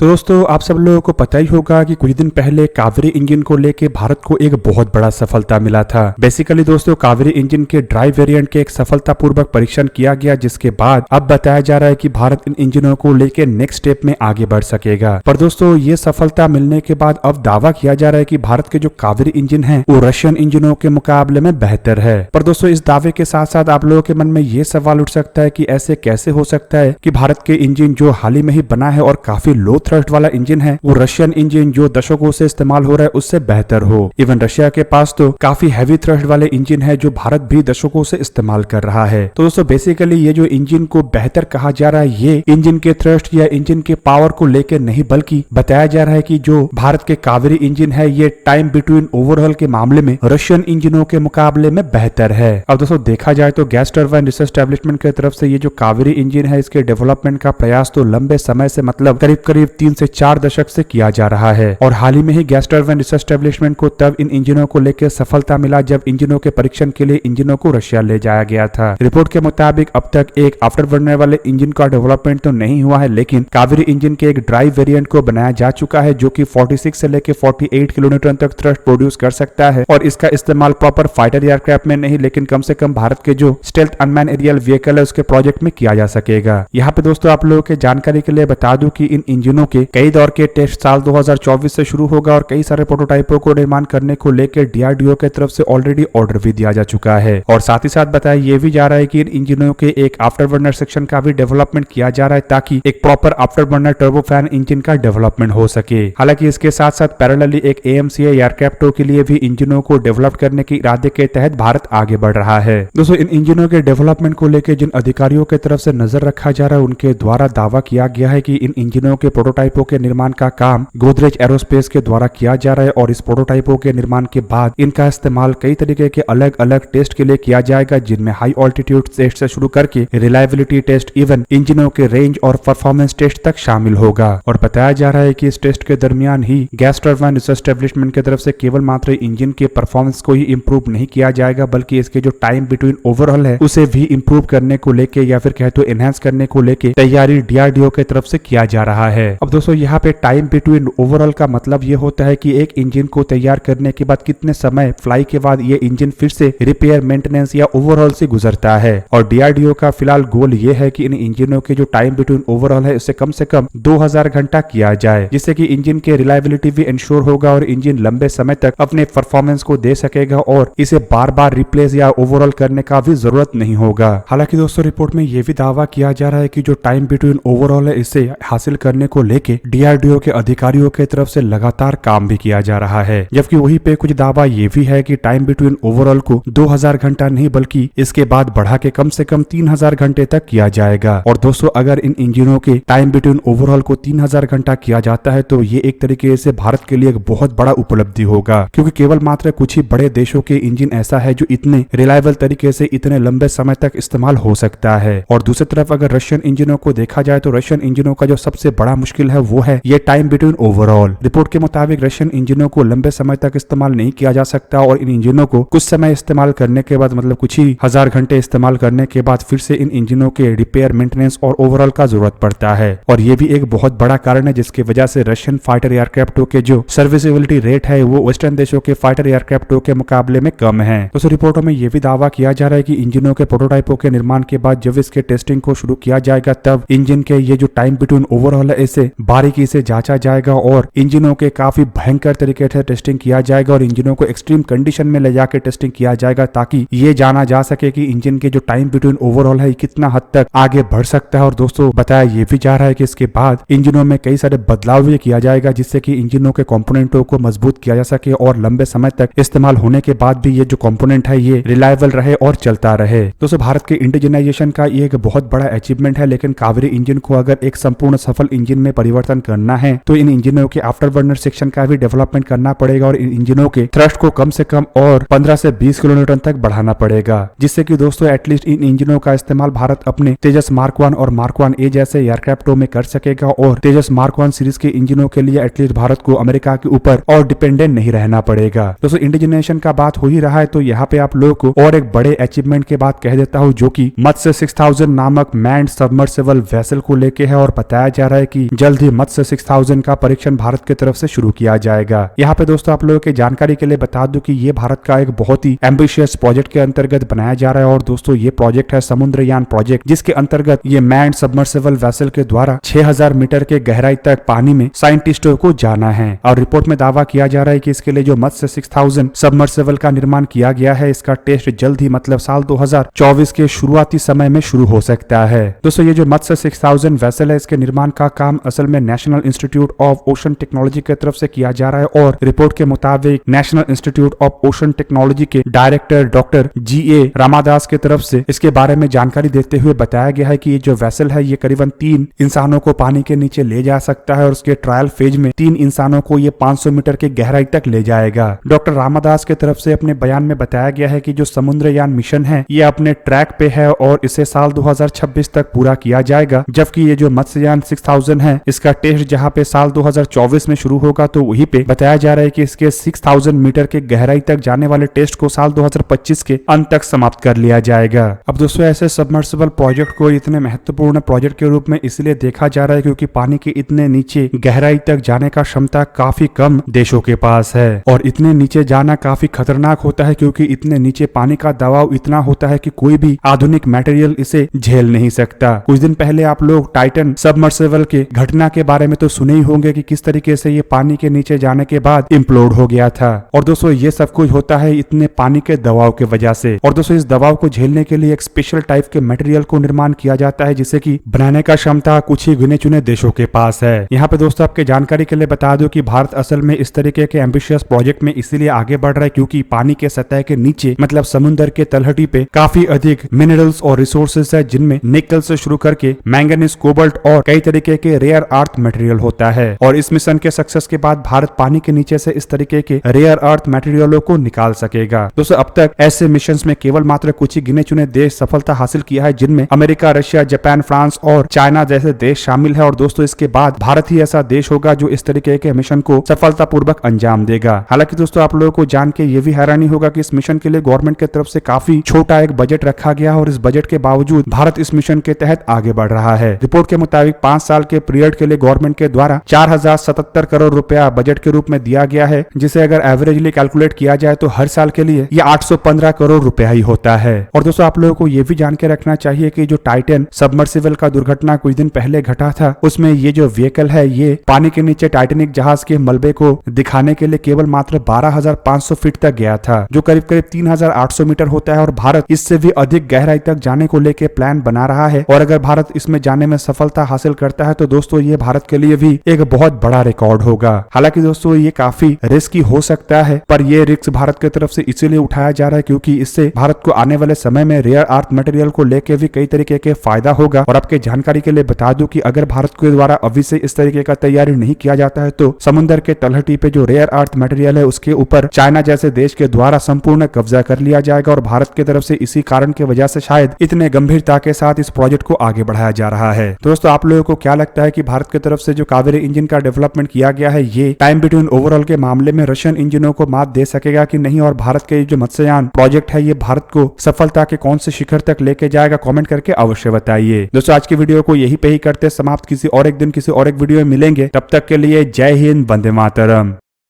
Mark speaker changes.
Speaker 1: तो दोस्तों आप सब लोगों को पता ही होगा कि कुछ दिन पहले कावेरी इंजन को लेके भारत को एक बहुत बड़ा सफलता मिला था। बेसिकली दोस्तों कावेरी इंजन के ड्राइव वेरिएंट के एक सफलतापूर्वक परीक्षण किया गया, जिसके बाद अब बताया जा रहा है कि भारत इन इंजनों को लेके नेक्स्ट स्टेप में आगे बढ़ सकेगा। पर दोस्तों ये सफलता मिलने के बाद अब दावा किया जा रहा है कि भारत के जो कावेरी इंजन है वो रशियन इंजनों के मुकाबले में बेहतर है। पर दोस्तों इस दावे के साथ साथ आप लोगों के मन में ये सवाल उठ सकता है कि ऐसे कैसे हो सकता है कि भारत के इंजन जो हाल ही में ही बना है और काफी लो थ्रस्ट वाला इंजन है वो रशियन इंजन जो दशकों से इस्तेमाल हो रहा है उससे बेहतर हो। इवन रशिया के पास तो काफी हैवी थ्रस्ट वाले इंजन है जो भारत भी दशकों से इस्तेमाल कर रहा है। तो दोस्तों बेसिकली ये जो इंजन को बेहतर कहा जा रहा है ये इंजन के थ्रस्ट या इंजन के पावर को लेकर नहीं, बल्कि बताया जा रहा है कि जो भारत के कावेरी इंजन है ये टाइम बिटवीन ओवरऑल के मामले में रशियन इंजनों के मुकाबले में बेहतर है। अब दोस्तों देखा जाए तो गैस टरबाइन रिसर्च एस्टेब्लिशमेंट की तरफ से ये जो कावेरी इंजन है इसके डेवलपमेंट का प्रयास तो लंबे समय से मतलब करीब 3 से 4 दशक से किया जा रहा है। और हाल ही में ही गैस टरबाइन रिसर्च एस्टेब्लिशमेंट को तब इन इंजनों को लेकर सफलता मिला जब इंजनों के परीक्षण के लिए इंजनों को रशिया ले जाया गया था। रिपोर्ट के मुताबिक अब तक एक आफ्टर बर्नर वाले इंजन का डेवलपमेंट तो नहीं हुआ है, लेकिन कावेरी इंजन के एक ड्राइव वेरिएंट को बनाया जा चुका है जो कि 46 से लेकर 48 किलोमीटर तक थ्रस्ट प्रोड्यूस कर सकता है। और इसका इस्तेमाल प्रॉपर फाइटर एयरक्राफ्ट में नहीं, लेकिन कम से कम भारत के जो स्टेल्थ अनमैन एरियल व्हीकल है उसके प्रोजेक्ट में किया जा सकेगा। यहाँ पे दोस्तों आप लोगों के जानकारी के लिए बता दूं कि इन इंजनों के कई दौर के टेस्ट साल 2024 से शुरू होगा और कई सारे प्रोटोटाइपों को निर्माण करने को लेकर डीआरडीओ की तरफ से ऑलरेडी ऑर्डर भी दिया जा चुका है। और साथ ही साथ बताया ये भी जा रहा है कि इन इंजनों के एक आफ्टर बर्नर सेक्शन का भी डेवलपमेंट किया जा रहा है ताकि एक proper after burner turbofan engine का डेवलपमेंट हो सके। हालांकि इसके साथ साथ पैरेलली एक एएमसीए एयरक्राफ्टों के लिए भी इंजनों को डेवलप करने के इरादे के तहत भारत आगे बढ़ रहा है। दोस्तों इन इंजनों के डेवलपमेंट को लेकर जिन अधिकारियों की तरफ से नजर रखा जा रहा है उनके द्वारा दावा किया गया है कि इन इंजनों के प्रोटोटाइपों के निर्माण का काम गोदरेज एरोस्पेस के द्वारा किया जा रहा है और इस प्रोटोटाइपों के निर्माण के बाद इनका इस्तेमाल कई तरीके के अलग अलग टेस्ट के लिए किया जाएगा, जिनमें हाई ऑल्टीट्यूड टेस्ट से शुरू करके रिलायबिलिटी टेस्ट, इवन इंजनों के रेंज और परफॉर्मेंस टेस्ट तक शामिल होगा। और बताया जा रहा है कि इस टेस्ट के दरमियान ही गैस टरबाइन रिसर्च एस्टेब्लिशमेंट की तरफ से केवल मात्र इंजन के परफॉर्मेंस को ही इंप्रूव नहीं किया जाएगा, बल्कि इसके जो टाइम बिटवीन ओवरऑल है उसे भी इंप्रूव करने को लेके या फिर कहे तो एनहांस करने को लेके तैयारी डीआरडीओ की तरफ से किया जा रहा है। अब दोस्तों यहाँ पे टाइम बिटवीन ओवरऑल का मतलब ये होता है कि एक इंजन को तैयार करने के बाद कितने समय फ्लाई के बाद ये इंजन फिर से रिपेयर, मेंटेनेंस या ओवरऑल से गुजरता है। और डीआरडीओ का फिलहाल गोल ये है कि इन इंजनों के जो टाइम बिटवीन ओवरऑल है उससे कम से कम 2000 घंटा किया जाए, जिससे कि इंजन के रिलायबिलिटी भी इंश्योर होगा और इंजन लंबे समय तक अपने परफॉर्मेंस को दे सकेगा और इसे बार बार रिप्लेस या ओवरऑल करने का भी जरूरत नहीं होगा। हालांकि दोस्तों रिपोर्ट में यह भी दावा किया जा रहा है कि जो टाइम बिटवीन ओवरऑल है इसे हासिल करने को लेके डीआरडीओ के अधिकारियों की तरफ से लगातार काम भी किया जा रहा है, जबकि वहीं पे कुछ दावा ये भी है कि टाइम बिटवीन ओवरऑल को 2000 घंटा नहीं बल्कि इसके बाद बढ़ा के कम से कम 3000 घंटे तक किया जाएगा। और दोस्तों अगर इन इंजनों के टाइम बिटवीन ओवरऑल को 3000 घंटा किया जाता है तो ये एक तरीके से भारत के लिए एक बहुत बड़ा उपलब्धि होगा, क्योंकि केवल मात्र कुछ ही बड़े देशों के इंजन ऐसा है जो इतने रिलायबल तरीके से इतने लंबे समय तक इस्तेमाल हो सकता है। और दूसरी तरफ अगर रशियन इंजनों को देखा जाए तो रशियन इंजनों का जो सबसे बड़ा मुश्किल है वो है ये टाइम बिटवीन ओवरऑल। रिपोर्ट के मुताबिक रशियन इंजनों को लंबे समय तक इस्तेमाल नहीं किया जा सकता और इन इंजनों को कुछ समय इस्तेमाल करने के बाद मतलब कुछ ही हजार घंटे इस्तेमाल करने के बाद फिर से इन इंजनों के रिपेयर, मेंटेनेंस और ओवरऑल का जरूरत पड़ता है। और ये भी एक बहुत बड़ा कारण है जिसकी वजह से रशियन फाइटर एयरक्राफ्टों के जो सर्विसेबिलिटी रेट है वो वेस्टर्न देशों के फाइटर एयरक्राफ्टों के मुकाबले में कम है। तो रिपोर्टों में यह भी दावा किया जा रहा है कि इंजनों के प्रोटोटाइपों के निर्माण के बाद जब इसके टेस्टिंग को शुरू किया जाएगा तब इंजन के ये जो टाइम बिटवीन ओवरऑल है इसे बारीकी से जांचा जाएगा और इंजनों के काफी भयंकर तरीके से टेस्टिंग किया जाएगा और इंजनों को एक्सट्रीम कंडीशन में ले जाकर टेस्टिंग किया जाएगा ताकि ये जाना जा सके कि इंजन के जो टाइम बिटवीन ओवरऑल है कितना हद तक आगे बढ़ सकता है। और दोस्तों बताया ये भी जा रहा है कि इसके बाद इंजनों में कई सारे बदलाव भी किया जाएगा जिससे कि इंजनों के कंपोनेंटों को मजबूत किया जा सके और लंबे समय तक इस्तेमाल होने के बाद भी ये जो कंपोनेंट है ये रिलायबल रहे और चलता रहे। दोस्तों भारत के इंडिजिनाइजेशन का ये एक बहुत बड़ा अचीवमेंट है, लेकिन कावेरी इंजन को अगर एक संपूर्ण सफल इंजन में परिवर्तन करना है तो इन इंजनों के आफ्टर बर्नर सेक्शन का भी डेवलपमेंट करना पड़ेगा और इन इंजनों के थ्रस्ट को कम से कम और 15 से 20 किलोमीटर तक बढ़ाना पड़ेगा, जिससे कि दोस्तों एटलीस्ट इन इंजनों का इस्तेमाल भारत अपने तेजस मार्क 1 और मार्क 1A जैसे एयरक्राफ्टों में कर सकेगा और तेजस मार्क 1 सीरीज के इंजनों के लिए एटलीस्ट भारत को अमेरिका के ऊपर और डिपेंडेंट नहीं रहना पड़ेगा। दोस्तों इंडिजिनेशन का बात हो ही रहा है तो यहाँ पे आप लोगों को और एक बड़े अचीवमेंट के बात कह देता हूँ जो कि मत्स्य 6000 नामक मैन्ड सबमर्सिबल वेसल को लेके है और बताया जा रहा है कि जल्द जल्द ही मत्स्य 6000 का परीक्षण भारत की तरफ से शुरू किया जाएगा। यहाँ पे दोस्तों आप लोगों की जानकारी के लिए बता दूं कि ये भारत का एक बहुत ही एम्बिशियस प्रोजेक्ट के अंतर्गत बनाया जा रहा है। और दोस्तों ये प्रोजेक्ट है समुद्रयान प्रोजेक्ट, जिसके अंतर्गत ये मैन्ड सबमर्सिबल वेसल के द्वारा 6000 मीटर के गहराई तक पानी में साइंटिस्टों को जाना है। और रिपोर्ट में दावा किया जा रहा है कि इसके लिए जो मत्स्य 6000 सबमर्सिबल का निर्माण किया गया है, इसका टेस्ट जल्द ही मतलब साल 2024 के शुरुआती समय में शुरू हो सकता है। दोस्तों ये जो मत्स्य 6000 वेसल है, इसके निर्माण का काम असल में national institute of ocean technology की तरफ से किया जा रहा है। और रिपोर्ट के मुताबिक national institute of ocean technology के डायरेक्टर डॉक्टर GA रामादास की तरफ से इसके बारे में जानकारी देते हुए बताया गया है कि ये जो वेसल है ये करीबन 3 इंसानों को पानी के नीचे ले जा सकता है और उसके ट्रायल फेज में 3 इंसानों को ये 500 मीटर की गहराई तक ले जाएगा। डॉक्टर रामादास की तरफ से अपने बयान में बताया गया है कि जो समुद्रयान मिशन है ये अपने ट्रैक पे है और इसे साल 2026 तक पूरा किया जाएगा, जबकि ये जो मत्स्ययान 6000 है इसका टेस्ट जहां पे साल 2024 में शुरू होगा, तो वहीं पे बताया जा रहा है कि इसके 6000 मीटर के गहराई तक जाने वाले टेस्ट को साल 2025 के अंत तक समाप्त कर लिया जाएगा। अब दोस्तों ऐसे सबमर्सिबल प्रोजेक्ट को इतने महत्वपूर्ण प्रोजेक्ट के रूप में इसलिए देखा जा रहा है क्योंकि पानी के इतने नीचे गहराई तक जाने का क्षमता काफी कम देशों के पास है। और इतने नीचे जाना काफी खतरनाक होता है क्योंकि इतने नीचे पानी का दबाव इतना होता है कि कोई भी आधुनिक मटेरियल इसे झेल नहीं सकता। कुछ दिन पहले आप लोग टाइटन सबमर्सिबल के घटना के बारे में तो सुने ही होंगे कि किस तरीके से ये पानी के नीचे जाने के बाद इम्प्लोड हो गया था। और दोस्तों ये सब कुछ होता है इतने पानी के दबाव के वजह से। और दोस्तों इस दबाव को झेलने के लिए एक स्पेशल टाइप के मटेरियल को निर्माण किया जाता है जिसे कि बनाने का क्षमता कुछ ही गिने चुने देशों के पास है। यहाँ पे दोस्तों आपके जानकारी के लिए बता दो कि भारत असल में इस तरीके के एम्बिशियस प्रोजेक्ट में इसीलिए आगे बढ़ रहा है क्योंकि पानी के सतह के नीचे मतलब समुद्र के तलहटी पे काफी अधिक मिनरल्स और रिसोर्सेज है, जिनमें निकल से शुरू करके मैंगनीज, कोबाल्ट और कई तरीके के रेयर अर्थ मटेरियल होता है। और इस मिशन के सक्सेस के बाद भारत पानी के नीचे से इस तरीके के रेयर अर्थ मटेरियलों को निकाल सकेगा। दोस्तों अब तक ऐसे मिशन में केवल मात्र कुछ ही गिने चुने देश सफलता हासिल किया है, जिनमें अमेरिका, रशिया, जापान, फ्रांस और चाइना जैसे देश शामिल है। और दोस्तों इसके बाद भारत ही ऐसा देश होगा जो इस तरीके के मिशन को सफलतापूर्वक अंजाम देगा। हालांकि दोस्तों आप लोगों को जान के ये भी हैरानी होगा कि इस मिशन के लिए गवर्नमेंट की तरफ से काफी छोटा एक बजट रखा गया और इस बजट के बावजूद भारत इस मिशन के तहत आगे बढ़ रहा है। रिपोर्ट के मुताबिक 5 साल के पीरियड के लिए गवर्नमेंट के द्वारा 4077 करोड़ रुपया बजट के रूप में दिया गया है, जिसे अगर एवरेजली कैलकुलेट किया जाए तो हर साल के लिए ये 815 करोड़ रुपया ही होता है। और दोस्तों आप लोगों को ये भी जान के रखना चाहिए कि जो टाइटन सबमर्सिबल का दुर्घटना कुछ दिन पहले घटा था, उसमें ये जो व्हीकल है ये पानी के नीचे टाइटेनिक जहाज के मलबे को दिखाने के लिए केवल मात्र 12,500 फीट तक गया था, जो करीब करीब 3,800 मीटर होता है। और भारत इससे भी अधिक गहराई तक जाने को लेकर प्लान बना रहा है। और अगर भारत इसमें जाने में सफलता हासिल करता है तो दोस्तों ये भारत के लिए भी एक बहुत बड़ा रिकॉर्ड होगा। हालांकि दोस्तों ये काफी रिस्की हो सकता है, पर ये रिस्क भारत की तरफ से इसीलिए उठाया जा रहा है क्योंकि इससे भारत को आने वाले समय में रेयर अर्थ मटेरियल को लेकर भी कई तरीके के फायदा होगा। और आपके जानकारी के लिए बता दूं कि अगर भारत के द्वारा अभी से इस तरीके का तैयारी नहीं किया जाता है तो समुद्र के तलहटी पे जो रेयर अर्थ मटेरियल है उसके ऊपर चाइना जैसे देश के द्वारा संपूर्ण कब्जा कर लिया जाएगा। और भारत की तरफ से इसी कारण की वजह से शायद इतने गंभीरता के साथ इस प्रोजेक्ट को आगे बढ़ाया जा रहा है। दोस्तों आप लोगों को क्या लगता है कि भारत की तरफ से जो कावेरी इंजन का डेवलपमेंट किया गया है ये टाइम बिटवीन ओवरऑल के मामले में रशियन इंजनों को मात दे सकेगा कि नहीं? और भारत के जो मत्स्ययान प्रोजेक्ट है ये भारत को सफलता के कौन से शिखर तक लेके जाएगा? कमेंट करके अवश्य बताइए। दोस्तों आज की वीडियो को यही पे ही करते समाप्त। किसी और एक दिन किसी और एक वीडियो में मिलेंगे, तब तक के लिए जय हिंद, वंदे मातरम।